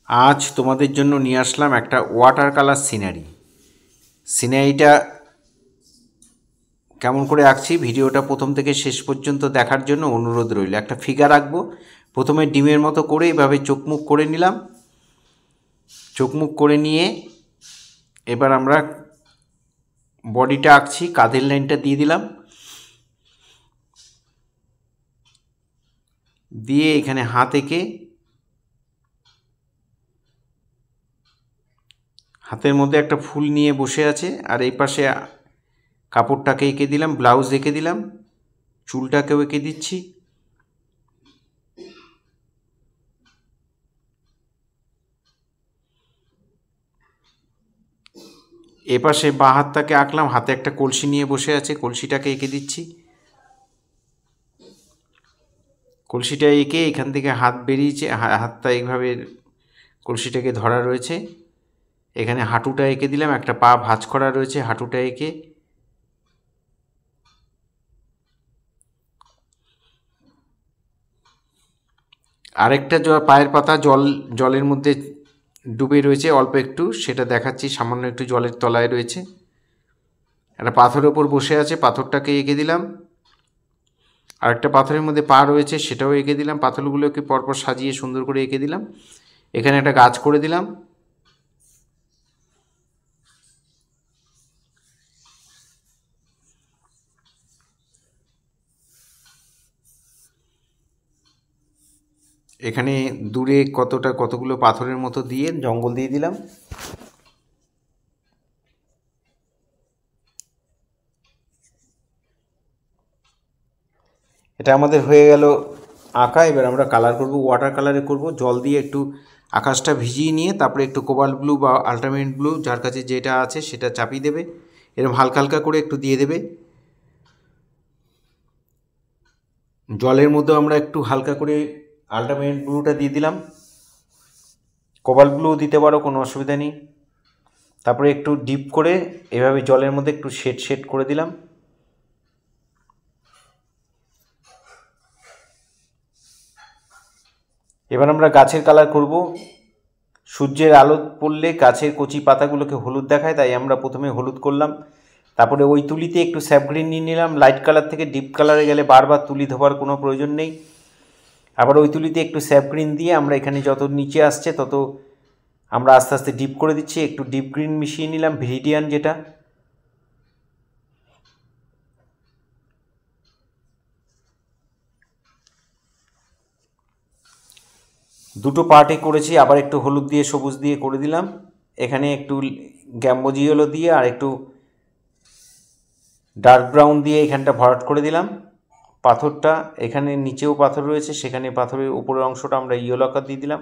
আজ তোমাদের জন্য নিয়ে আসলাম একটা ওয়াটার কালার সিনারিটা কেমন করে আঁকছি ভিডিওটা প্রথম থেকে শেষ পর্যন্ত দেখার জন্য অনুরোধ রইল। একটা ফিগার আঁকবো, প্রথমে ডিমের মতো করে এইভাবে চোখমুখ করে নিলাম। চোখমুখ করে নিয়ে এবার আমরা বডিটা আঁকছি। কাঁধের লাইনটা দিয়ে দিলাম, দিয়ে এখানে হাত এঁকে হাতের মধ্যে একটা ফুল নিয়ে বসে আছে, আর এই পাশে কাপড়টাকে এঁকে দিলাম, ব্লাউজ এঁকে দিলাম, চুলটাকেও এঁকে দিচ্ছি। এপাশে বাঁ হাতটাকে আঁকলাম, হাতে একটা কলসি নিয়ে বসে আছে, কলসিটাকে এঁকে দিচ্ছি। কলসিটা এঁকে এখান থেকে হাত বেরিয়েছে, হাতটা এইভাবে কলসিটাকে ধরা রয়েছে। এখানে হাঁটুটা এঁকে দিলাম, একটা পা ভাঁজ করা রয়েছে, হাঁটুটা এঁকে আরেকটা পায়ের পাতা জলের মধ্যে ডুবে রয়েছে অল্প একটু, সেটা দেখাচ্ছি। সামান্য একটু জলের তলায় রয়েছে, একটা পাথরের ওপর বসে আছে, পাথরটাকে এঁকে দিলাম। আরেকটা পাথরের মধ্যে পা রয়েছে, সেটাও এঁকে দিলাম। পাথরগুলোকে পরপর সাজিয়ে সুন্দর করে এঁকে দিলাম। এখানে একটা গাছ করে দিলাম। এখানে দূরে কতগুলো পাথরের মতো দিয়ে জঙ্গল দিয়ে দিলাম। এটা আমাদের হয়ে গেল আঁকা। এবার আমরা কালার করব, ওয়াটার কালারে করব। জল দিয়ে একটু আকাশটা ভিজিয়ে নিয়ে তারপরে একটু কোবাল্ট ব্লু বা আল্ট্রামেরিন ব্লু, যার কাছে যেটা আছে সেটা চাপিয়ে দেবে। এরকম হালকা হালকা করে একটু দিয়ে দেবে। জলের মধ্যে আমরা একটু হালকা করে আল্ট্রামেরিন ব্লুটা দিয়ে দিলাম, কোবাল্ট ব্লু দিতে পারো, কোনো অসুবিধা নেই। তারপরে একটু ডিপ করে এভাবে জলের মধ্যে একটু শেড করে দিলাম। এবার আমরা গাছের কালার করব। সূর্যের আলো পড়লে গাছের কচি পাতাগুলোকে হলুদ দেখায়, তাই আমরা প্রথমে হলুদ করলাম। তারপরে ওই তুলিতে একটু স্যাপ গ্রিন নিয়ে নিলাম। লাইট কালার থেকে ডিপ কালারে গেলে বারবার তুলি ধোবার কোনো প্রয়োজন নেই। আবার ওই তুলিতে একটু স্যাপ গ্রিন দিয়ে আমরা এখানে যত নিচে আসছে তত আমরা আস্তে আস্তে ডিপ করে দিচ্ছি। একটু ডিপ গ্রিন মিশিয়ে নিলাম, ভিরিডিয়ান যেটা। দুটো পার্টে করেছি, আবার একটু হলুদ দিয়ে সবুজ দিয়ে করে দিলাম। এখানে একটু গ্যাম্বোজি ইয়েলো দিয়ে আর একটু ডার্ক ব্রাউন দিয়ে এখানটা ভরাট করে দিলাম। পাথরটা এখানে নিচেও পাথর রয়েছে, সেখানে পাথরের উপরের অংশটা আমরা ইয়েলো আকার দিয়ে দিলাম।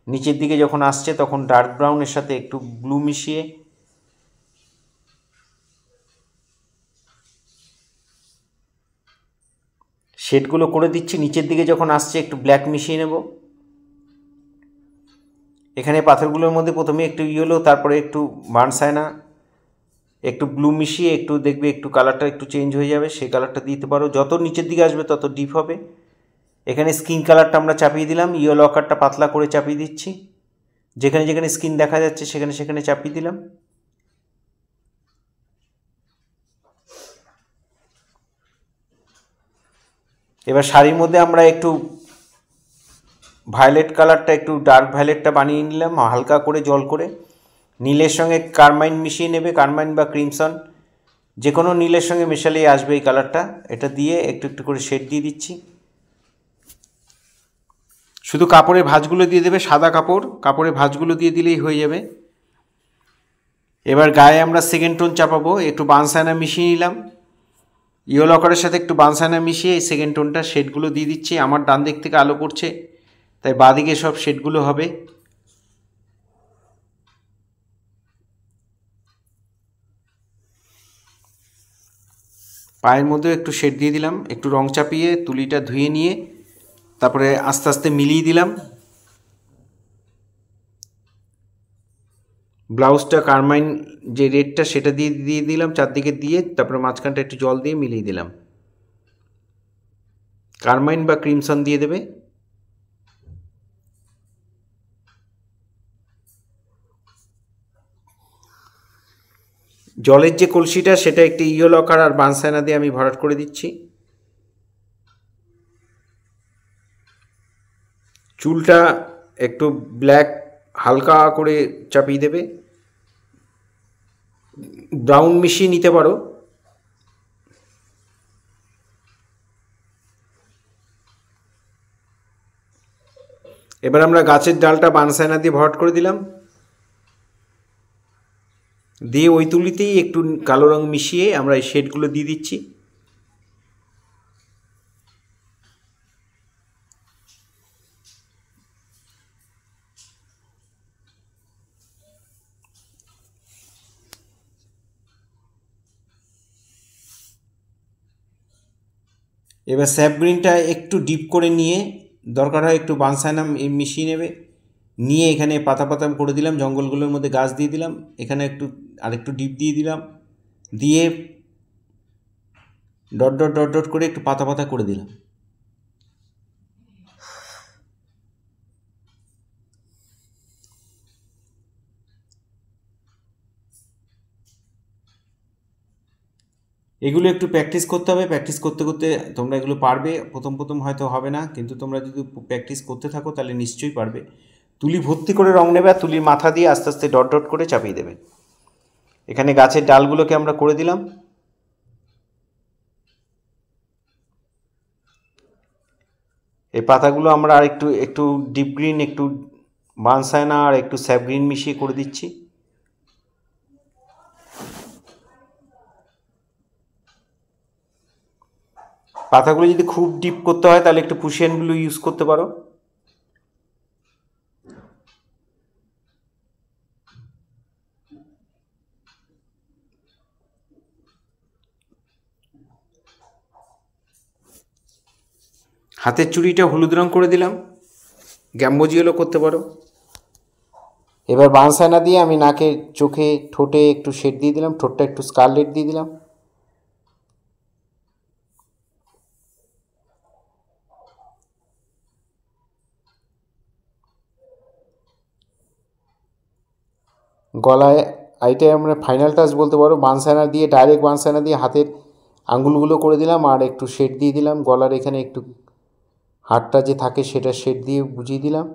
নিচের দিকে যখন আসছে তখন ডার্ক ব্রাউনের সাথে একটু ব্লু মিশিয়ে শেডগুলো করে দিচ্ছি। নিচের দিকে যখন আসছে একটু ব্ল্যাক মিশিয়ে নেব। এখানে পাথরগুলোর মধ্যে প্রথমে একটু ইয়েলো, তারপরে একটু বার্নসাইনা, একটু ব্লু মিশিয়ে একটু দেখবে একটু কালারটা একটু চেঞ্জ হয়ে যাবে, সেই কালারটা দিতে পারো। যত নিচের দিকে আসবে তত ডিপ হবে। এখানে স্কিন কালারটা আমরা চাপিয়ে দিলাম, ইয়েলো আকারটা পাতলা করে চাপিয়ে দিচ্ছি। যেখানে যেখানে স্কিন দেখা যাচ্ছে সেখানে সেখানে চাপিয়ে দিলাম। এবার শাড়ির মধ্যে আমরা একটু ভায়োলেট কালারটা, একটু ডার্ক ভায়োলেটটা বানিয়ে নিলাম হালকা করে জল করে। নীলের সঙ্গে কারমাইন মিশিয়ে নেবে, কারমাইন বা ক্রিমসন, যে কোনো নীলের সঙ্গে মেশালেই আসবে এই কালারটা। এটা দিয়ে একটু একটু করে শেড দিয়ে দিচ্ছি। শুধু কাপড়ের ভাঁজগুলো দিয়ে দেবে, সাদা কাপড়ের ভাঁজগুলো দিয়ে দিলেই হয়ে যাবে। এবার গায়ে আমরা সেকেন্ড টোন চাপাবো। একটু বানসাইনা মিশিয়ে নিলাম, ইয়েলো আকারের সাথে একটু বানসাইনা মিশিয়ে এই সেকেন্ড টোনটা শেডগুলো দিয়ে দিচ্ছি। আমার ডান দিক থেকে আলো পড়ছে, তাই বাঁদিকে সব শেডগুলো হবে। পায়ের মধ্যেও একটু শেড দিয়ে দিলাম, একটু রং চাপিয়ে তুলিটা ধুয়ে নিয়ে তারপরে আস্তে আস্তে মিলিয়ে দিলাম। ব্লাউজটা কারমাইন যে রেডটা সেটা দিয়ে দিলাম চারদিকে দিয়ে, তারপরে মাঝখানটা একটু জল দিয়ে মিলিয়ে দিলাম। কারমাইন বা ক্রিমসন দিয়ে দেবে। জলের যে কলসিটা সেটা একটি ইও লকার আর বানসায়না দিয়ে আমি ভরাট করে দিচ্ছি। চুলটা একটু ব্ল্যাক হালকা করে চাপিয়ে দেবে, ব্রাউন মিশিয়ে নিতে পারো। এবার আমরা গাছের ডালটা বানসায়না দিয়ে ভরাট করে দিলাম, দিয়ে ওই তুলিতেই একটু কালো রং মিশিয়ে আমরা এই শেডগুলো দিয়ে দিচ্ছি। এবার স্যাপ গ্রিনটা একটু ডিপ করে নিয়ে, দরকার হয় একটু বানসায়না মিশিয়ে নেবে, নিয়ে এখানে পাতা পাতা করে দিলাম, জঙ্গলগুলোর মধ্যে গাছ দিয়ে দিলাম, এখানে একটু আরেকটু ডিপ দিয়ে দিলাম, দিয়ে ডট ডট ডট ডট করে একটু পাতা পাতা করে দিলাম। এগুলো একটু প্র্যাকটিস করতে হবে, প্র্যাকটিস করতে করতে তোমরা এগুলো পারবে। প্রথম প্রথম হয়তো হবে না, কিন্তু তোমরা যদি প্র্যাকটিস করতে থাকো তাহলে নিশ্চয়ই পারবে। তুলি ভর্তি করে রং নেবে আর তুলির মাথা দিয়ে আস্তে আস্তে ডট ডট করে চাপিয়ে দেবে। এখানে গাছের ডালগুলোকে আমরা করে দিলাম। এই পাতাগুলো আমরা আর একটু একটু ডিপ গ্রিন, একটু বানসায়না আর একটু স্যাপ গ্রিন মিশিয়ে করে দিচ্ছি। পাতাগুলো যদি খুব ডিপ করতে হয় তাহলে একটু পুশিয়ান ব্লু ইউজ করতে পারো। হাতের চুড়িটা হলুদ রং করে দিলাম, গ্যাম্বোজিয়েলও করতে পারো। এবার বানসায়না দিয়ে আমি নাকে, চোখে, ঠোঁটে একটু শেড দিয়ে দিলাম, ঠোঁটটা একটু স্কারলেট দিয়ে দিলাম। গলায়, এইটাই আমরা ফাইনাল টাচ বলতে পারো। বানসায়না দিয়ে, ডাইরেক্ট বানসায়না দিয়ে হাতের আঙ্গুলগুলো করে দিলাম আর একটু শেড দিয়ে দিলাম। গলার এখানে একটু হাড়টা যে থাকে সেটা শেড দিয়ে বুঝিয়ে দিলাম।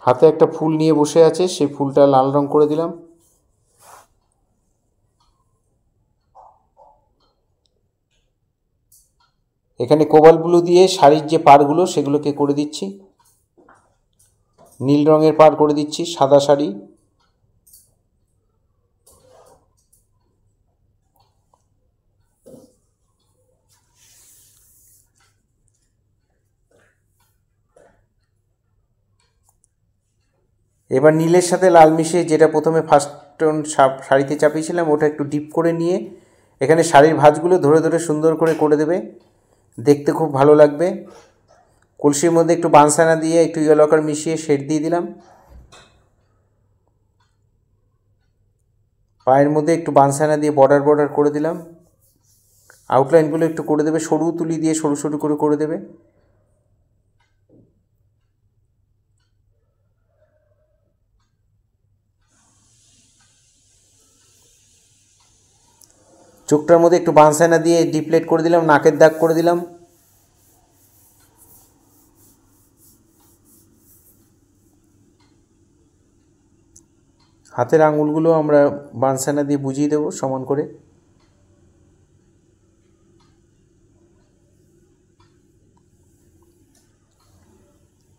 হাতে একটা ফুল নিয়ে বসে আছে, সেই ফুলটা লাল রং করে দিলাম। এখানে কোবাল ব্লু দিয়ে শাড়ির যে পাড়গুলো সেগুলোকে করে দিচ্ছি, নীল রঙের পাড় করে দিচ্ছি, সাদা শাড়ি। এবার নীলের সাথে লাল মিশিয়ে, যেটা প্রথমে ফার্স্ট টোন শাড়িতে চাপিয়েছিলাম ওটা একটু ডিপ করে নিয়ে এখানে শাড়ির ভাঁজগুলো ধরে ধরে সুন্দর করে করে দেবে, দেখতে খুব ভালো লাগবে। কলসির মধ্যে একটু বানসায়না দিয়ে একটু ইয়েলো কালার মিশিয়ে শেড দিয়ে দিলাম। পায়ের মধ্যে একটু বানসায়না দিয়ে বর্ডার বর্ডার করে দিলাম। আউটলাইনগুলো একটু করে দেবে, সরু তুলি দিয়ে সরু সরু করে করে দেবে। চোখটার মধ্যে একটু বানসায়না দিয়ে ডিপ্লেট করে দিলাম, নাকের দাগ করে দিলাম। হাতের আঙুলগুলো আমরা বানসায়না দিয়ে বুঝিয়ে দেবো সমান করে।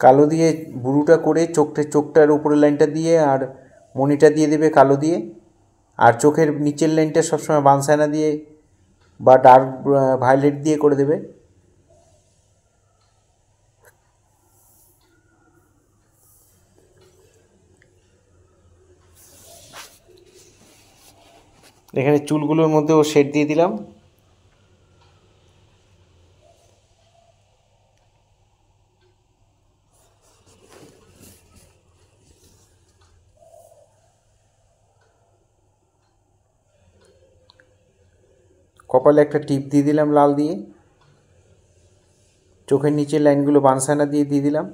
কালো দিয়ে বুড়োটা করে চোখটার উপরের লাইনটা দিয়ে আর মণিটা দিয়ে দেবে কালো দিয়ে, আর চোখের নিচের লাইনটা সবসময় বানসায়না দিয়ে বা ডার্ক ভায়োলেট দিয়ে করে দেবে। এখানে চুলগুলোর মধ্যেও শেড দিয়ে দিলাম। কপালে একটা টিপ দিয়ে দিলাম লাল দিয়ে। চোখের নিচের লাইনগুলো বানসায়না দিয়ে দিয়ে দিলাম।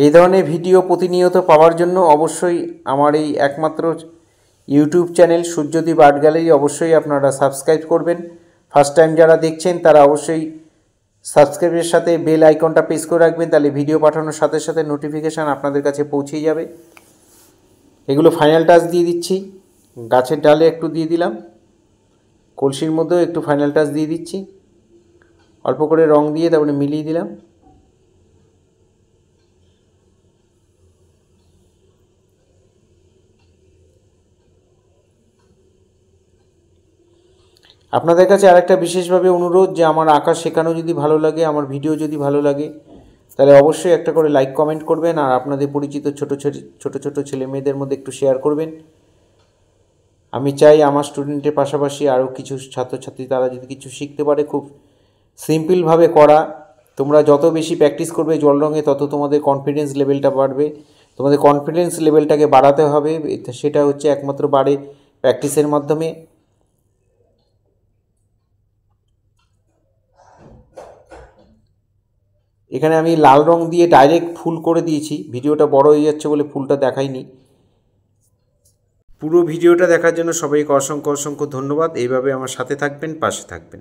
এই ধরনের ভিডিও প্রতিনিয়ত পাওয়ার জন্য অবশ্যই আমার এই একমাত্র YouTube channel Suryadip art gallery অবশ্যই আপনারা সাবস্ক্রাইব করবেন। ফার্স্ট টাইম যারা দেখছেন তারা অবশ্যই সাবস্ক্রাইবের সাথে বেল আইকনটা প্রেস করে রাখবেন, তাহলে ভিডিও পাঠানোর সাথে সাথে নোটিফিকেশান আপনাদের কাছে পৌঁছেই যাবে। এগুলো ফাইনাল টাচ দিয়ে দিচ্ছি। গাছের ডালে একটু দিয়ে দিলাম, কলসির মধ্যেও একটু ফাইনাল টাচ দিয়ে দিচ্ছি, অল্প করে রং দিয়ে তারপরে মিলিয়ে দিলাম। আপনাদের কাছে আরেকটা বিশেষভাবে অনুরোধ যে আমার আঁকা শেখানো যদি ভালো লাগে, আমার ভিডিও যদি ভালো লাগে, তাহলে অবশ্যই একটা করে লাইক কমেন্ট করবেন, আর আপনাদের পরিচিত ছোট ছোট ছেলে মেয়েদের মধ্যে একটু শেয়ার করবেন। আমি চাই আমার স্টুডেন্টের পাশাপাশি আরও কিছু ছাত্রছাত্রী তারা যদি কিছু শিখতে পারে, খুব সিম্পলভাবে করা। তোমরা যত বেশি প্র্যাকটিস করবে জল রঙে, তত তোমাদের কনফিডেন্স লেভেলটা বাড়বে। তোমাদের কনফিডেন্স লেভেলটাকে বাড়াতে হবে, সেটা হচ্ছে একমাত্র বাড়ে প্র্যাকটিসের মাধ্যমে। এখানে আমি লাল রং দিয়ে ডাইরেক্ট ফুল করে দিয়েছি, ভিডিওটা বড় হয়ে যাচ্ছে বলে ফুলটা দেখাইনি। পুরো ভিডিওটা দেখার জন্য সবাইকে অসংখ্য অসংখ্য ধন্যবাদ। এইভাবে আমার সাথে থাকবেন, পাশে থাকবেন।